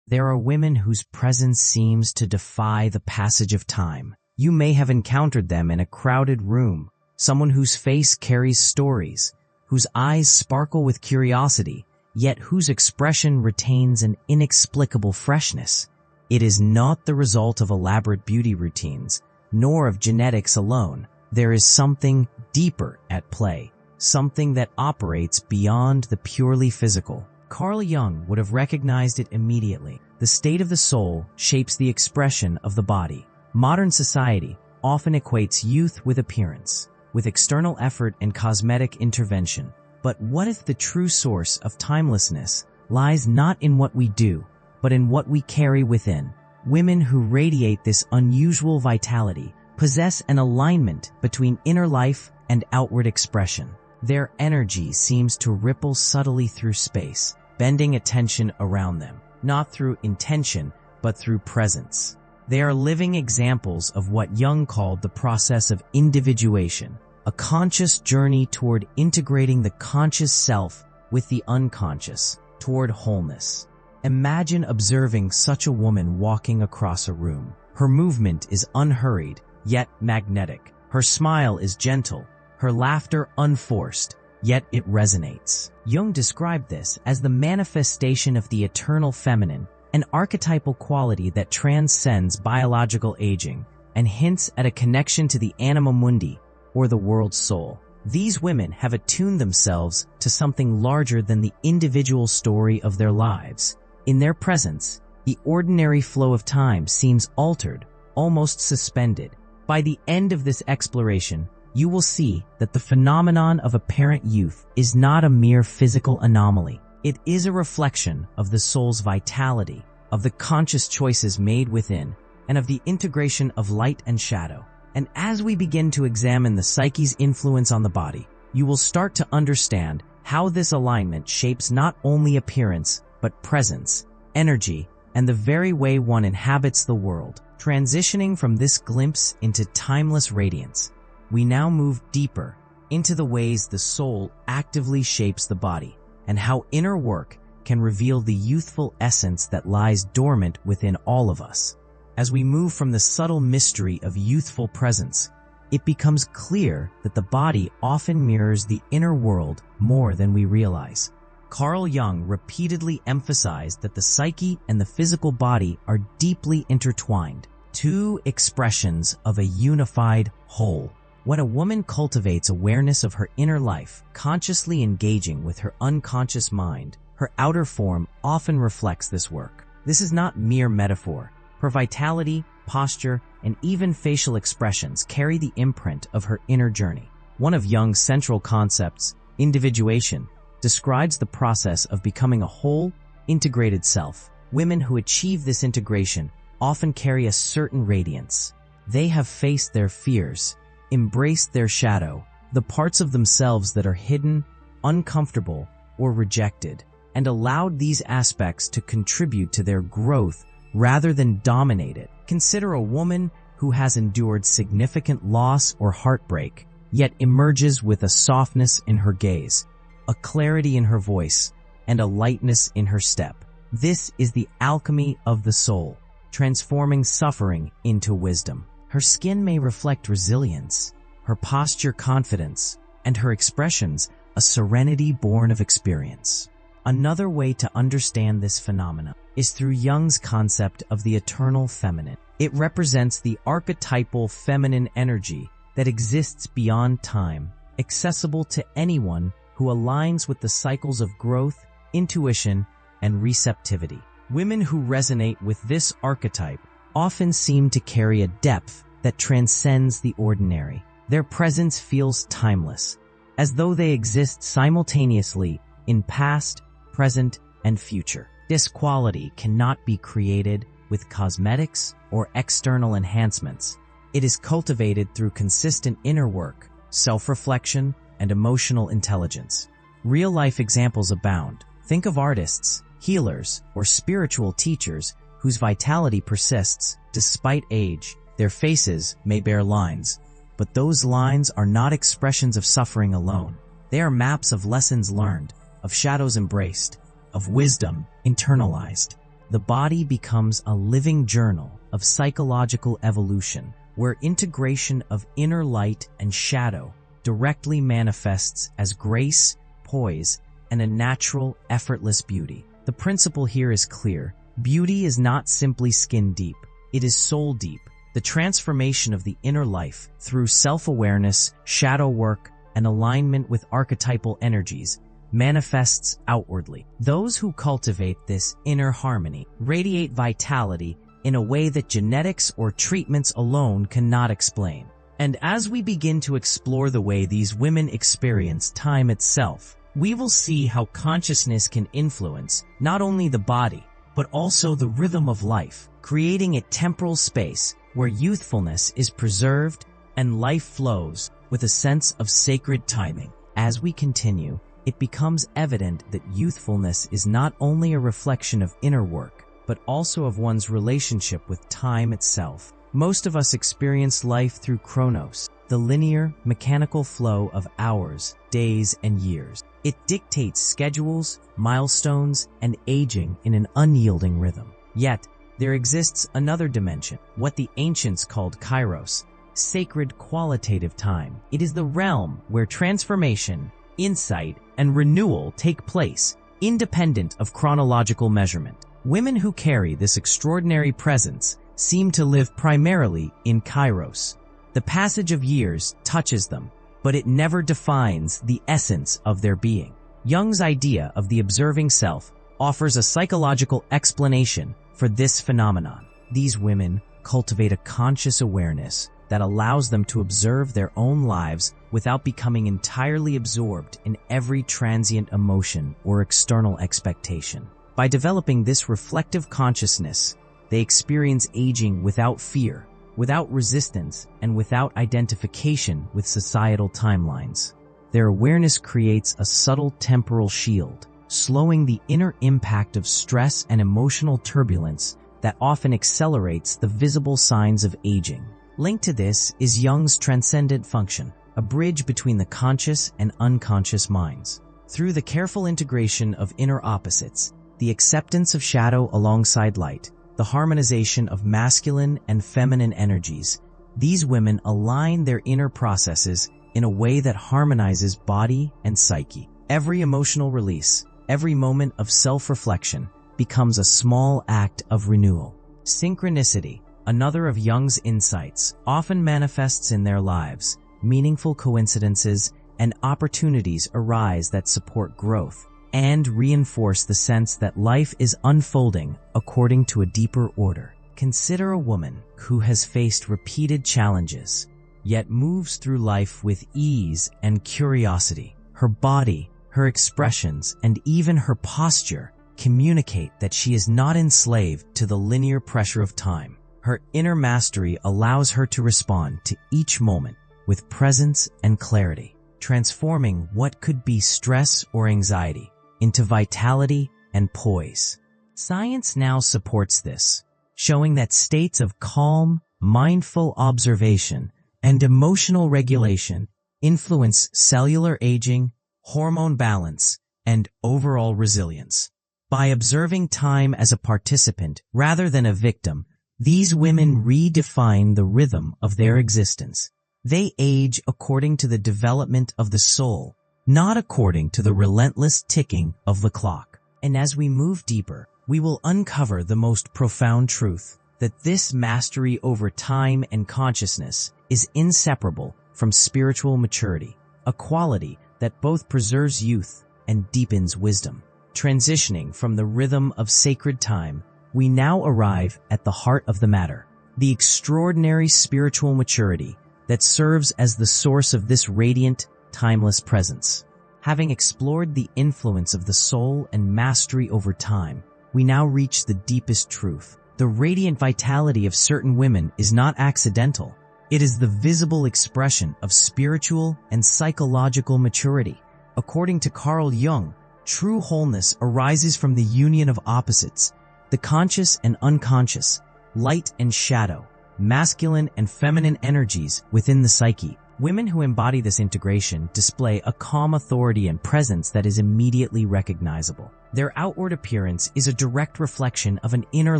There are women whose presence seems to defy the passage of time. You may have encountered them in a crowded room, someone whose face carries stories, whose eyes sparkle with curiosity, yet whose expression retains an inexplicable freshness. It is not the result of elaborate beauty routines, nor of genetics alone. There is something deeper at play, something that operates beyond the purely physical. Carl Jung would have recognized it immediately. The state of the soul shapes the expression of the body. Modern society often equates youth with appearance, with external effort and cosmetic intervention. But what if the true source of timelessness lies not in what we do, but in what we carry within? Women who radiate this unusual vitality possess an alignment between inner life and outward expression. Their energy seems to ripple subtly through space, bending attention around them, not through intention, but through presence. They are living examples of what Jung called the process of individuation, a conscious journey toward integrating the conscious self with the unconscious, toward wholeness. Imagine observing such a woman walking across a room. Her movement is unhurried, yet magnetic. Her smile is gentle, her laughter unforced, yet it resonates. Jung described this as the manifestation of the eternal feminine, an archetypal quality that transcends biological aging and hints at a connection to the anima mundi, or the world's soul. These women have attuned themselves to something larger than the individual story of their lives. In their presence, the ordinary flow of time seems altered, almost suspended. By the end of this exploration, you will see that the phenomenon of apparent youth is not a mere physical anomaly. It is a reflection of the soul's vitality, of the conscious choices made within, and of the integration of light and shadow. And as we begin to examine the psyche's influence on the body, you will start to understand how this alignment shapes not only appearance, but presence, energy, and the very way one inhabits the world. Transitioning from this glimpse into timeless radiance, we now move deeper into the ways the soul actively shapes the body, and how inner work can reveal the youthful essence that lies dormant within all of us. As we move from the subtle mystery of youthful presence, it becomes clear that the body often mirrors the inner world more than we realize. Carl Jung repeatedly emphasized that the psyche and the physical body are deeply intertwined, two expressions of a unified whole. When a woman cultivates awareness of her inner life, consciously engaging with her unconscious mind, her outer form often reflects this work. This is not mere metaphor. Her vitality, posture, and even facial expressions carry the imprint of her inner journey. One of Jung's central concepts, individuation, describes the process of becoming a whole, integrated self. Women who achieve this integration often carry a certain radiance. They have faced their fears, embraced their shadow, the parts of themselves that are hidden, uncomfortable, or rejected, and allowed these aspects to contribute to their growth rather than dominate it. Consider a woman who has endured significant loss or heartbreak, yet emerges with a softness in her gaze, a clarity in her voice, and a lightness in her step. This is the alchemy of the soul, transforming suffering into wisdom. Her skin may reflect resilience, her posture confidence, and her expressions a serenity born of experience. Another way to understand this phenomena is through Jung's concept of the eternal feminine. It represents the archetypal feminine energy that exists beyond time, accessible to anyone who aligns with the cycles of growth, intuition, and receptivity. Women who resonate with this archetype often seem to carry a depth that transcends the ordinary. Their presence feels timeless, as though they exist simultaneously in past, present, and future. This quality cannot be created with cosmetics or external enhancements. It is cultivated through consistent inner work, self-reflection, and emotional intelligence. Real-life examples abound. Think of artists, healers, or spiritual teachers whose vitality persists despite age. Their faces may bear lines, but those lines are not expressions of suffering alone. They are maps of lessons learned, of shadows embraced, of wisdom internalized. the body becomes a living journal of psychological evolution, where integration of inner light and shadow directly manifests as grace, poise, and a natural, effortless beauty. The principle here is clear. Beauty is not simply skin deep, it is soul deep. The transformation of the inner life through self-awareness, shadow work, and alignment with archetypal energies manifests outwardly. Those who cultivate this inner harmony radiate vitality in a way that genetics or treatments alone cannot explain. And as we begin to explore the way these women experience time itself, we will see how consciousness can influence not only the body, but also the rhythm of life, creating a temporal space where youthfulness is preserved and life flows with a sense of sacred timing. As we continue, it becomes evident that youthfulness is not only a reflection of inner work, but also of one's relationship with time itself. Most of us experience life through chronos, the linear, mechanical flow of hours, days, and years. It dictates schedules, milestones, and aging in an unyielding rhythm. Yet, there exists another dimension, what the ancients called kairos, sacred qualitative time. It is the realm where transformation, insight, and renewal take place, independent of chronological measurement. Women who carry this extraordinary presence seem to live primarily in kairos. The passage of years touches them, but it never defines the essence of their being. Jung's idea of the observing self offers a psychological explanation for this phenomenon. These women cultivate a conscious awareness that allows them to observe their own lives without becoming entirely absorbed in every transient emotion or external expectation. By developing this reflective consciousness, they experience aging without fear, without resistance, and without identification with societal timelines. Their awareness creates a subtle temporal shield, slowing the inner impact of stress and emotional turbulence that often accelerates the visible signs of aging. Linked to this is Jung's transcendent function, a bridge between the conscious and unconscious minds. Through the careful integration of inner opposites, the acceptance of shadow alongside light, the harmonization of masculine and feminine energies, these women align their inner processes in a way that harmonizes body and psyche. Every emotional release, every moment of self-reflection becomes a small act of renewal. Synchronicity, another of Jung's insights, often manifests in their lives. Meaningful coincidences and opportunities arise that support growth and reinforce the sense that life is unfolding according to a deeper order. Consider a woman who has faced repeated challenges, yet moves through life with ease and curiosity. Her body, her expressions, and even her posture communicate that she is not enslaved to the linear pressure of time. Her inner mastery allows her to respond to each moment with presence and clarity, transforming what could be stress or anxiety into vitality and poise. Science now supports this, showing that states of calm, mindful observation and emotional regulation influence cellular aging, hormone balance, and overall resilience. By observing time as a participant rather than a victim, these women redefine the rhythm of their existence. They age according to the development of the soul, not according to the relentless ticking of the clock. And as we move deeper, we will uncover the most profound truth, that this mastery over time and consciousness is inseparable from spiritual maturity, a quality that both preserves youth and deepens wisdom. Transitioning from the rhythm of sacred time, we now arrive at the heart of the matter, the extraordinary spiritual maturity that serves as the source of this radiant, timeless presence. Having explored the influence of the soul and mastery over time, we now reach the deepest truth. The radiant vitality of certain women is not accidental. It is the visible expression of spiritual and psychological maturity. According to Carl Jung, true wholeness arises from the union of opposites, the conscious and unconscious, light and shadow, masculine and feminine energies within the psyche. Women who embody this integration display a calm authority and presence that is immediately recognizable. Their outward appearance is a direct reflection of an inner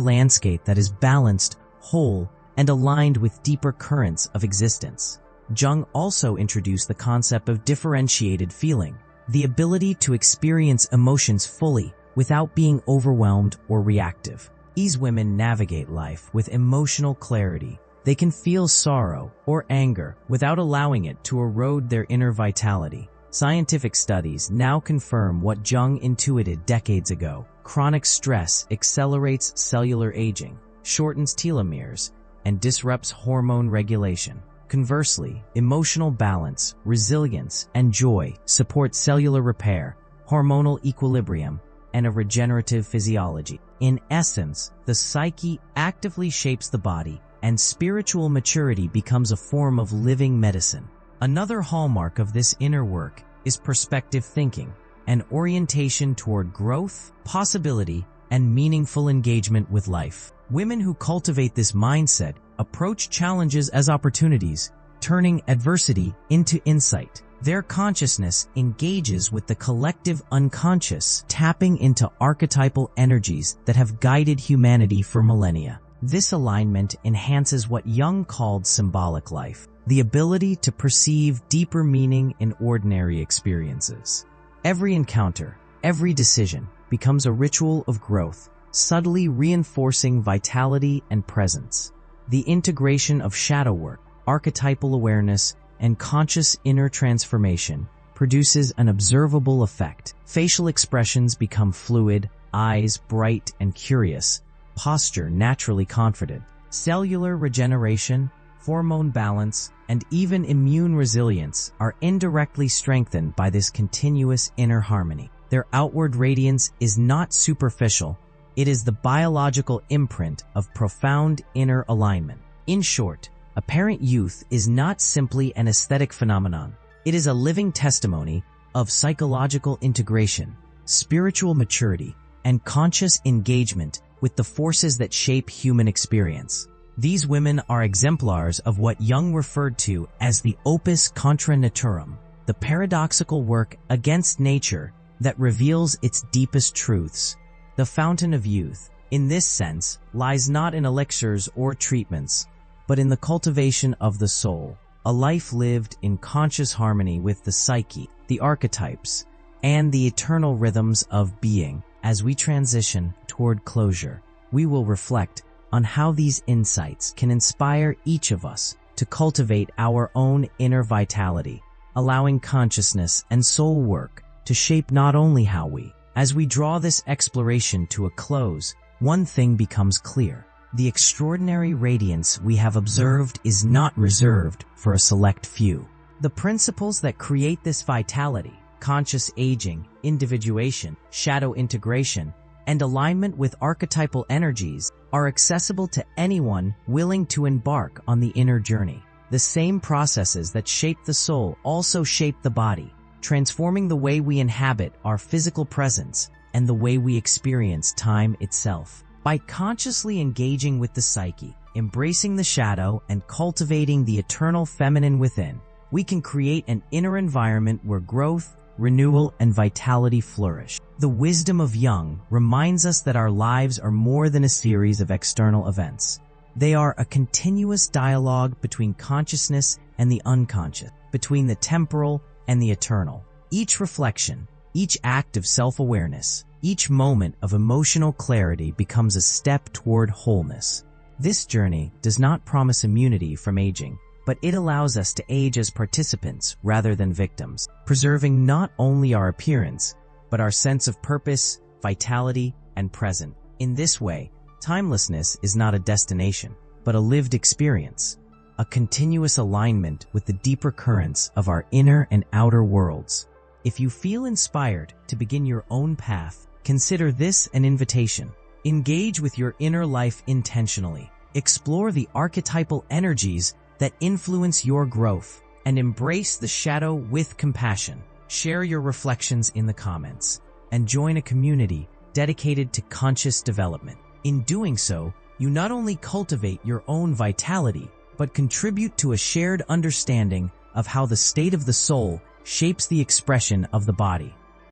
landscape that is balanced, whole, and aligned with deeper currents of existence. Jung also introduced the concept of differentiated feeling, the ability to experience emotions fully without being overwhelmed or reactive. These women navigate life with emotional clarity. They can feel sorrow or anger without allowing it to erode their inner vitality. Scientific studies now confirm what Jung intuited decades ago. Chronic stress accelerates cellular aging, shortens telomeres, and disrupts hormone regulation. Conversely, emotional balance, resilience, and joy support cellular repair, hormonal equilibrium, and a regenerative physiology. In essence, the psyche actively shapes the body, and spiritual maturity becomes a form of living medicine. Another hallmark of this inner work is perspective thinking, an orientation toward growth, possibility, and meaningful engagement with life. Women who cultivate this mindset approach challenges as opportunities, turning adversity into insight. Their consciousness engages with the collective unconscious, tapping into archetypal energies that have guided humanity for millennia. This alignment enhances what Jung called symbolic life, the ability to perceive deeper meaning in ordinary experiences. Every encounter, every decision becomes a ritual of growth, subtly reinforcing vitality and presence. The integration of shadow work, archetypal awareness, and conscious inner transformation produces an observable effect. Facial expressions become fluid, eyes bright and curious, posture naturally confident. Cellular regeneration, hormone balance, and even immune resilience are indirectly strengthened by this continuous inner harmony. Their outward radiance is not superficial, it is the biological imprint of profound inner alignment. In short, apparent youth is not simply an aesthetic phenomenon. It is a living testimony of psychological integration, spiritual maturity, and conscious engagement with the forces that shape human experience. These women are exemplars of what Jung referred to as the opus contra naturam, the paradoxical work against nature that reveals its deepest truths. The fountain of youth, in this sense, lies not in elixirs or treatments, but in the cultivation of the soul, a life lived in conscious harmony with the psyche, the archetypes, and the eternal rhythms of being. As we transition toward closure, we will reflect on how these insights can inspire each of us to cultivate our own inner vitality, allowing consciousness and soul work to shape not only how we. As we draw this exploration to a close, one thing becomes clear. The extraordinary radiance we have observed is not reserved for a select few. The principles that create this vitality, conscious aging, individuation, shadow integration, and alignment with archetypal energies, are accessible to anyone willing to embark on the inner journey. The same processes that shape the soul also shape the body, transforming the way we inhabit our physical presence and the way we experience time itself. By consciously engaging with the psyche, embracing the shadow, and cultivating the eternal feminine within, we can create an inner environment where growth, renewal, and vitality flourish. The wisdom of Jung reminds us that our lives are more than a series of external events. They are a continuous dialogue between consciousness and the unconscious, between the temporal and the eternal. Each reflection, each act of self-awareness, each moment of emotional clarity becomes a step toward wholeness. This journey does not promise immunity from aging, but it allows us to age as participants rather than victims, preserving not only our appearance, but our sense of purpose, vitality, and present. In this way, timelessness is not a destination, but a lived experience, a continuous alignment with the deeper currents of our inner and outer worlds. If you feel inspired to begin your own path, consider this an invitation. Engage with your inner life intentionally. Explore the archetypal energies that influence your growth, and embrace the shadow with compassion. Share your reflections in the comments, and join a community dedicated to conscious development. In doing so, you not only cultivate your own vitality, but contribute to a shared understanding of how the state of the soul shapes the expression of the body.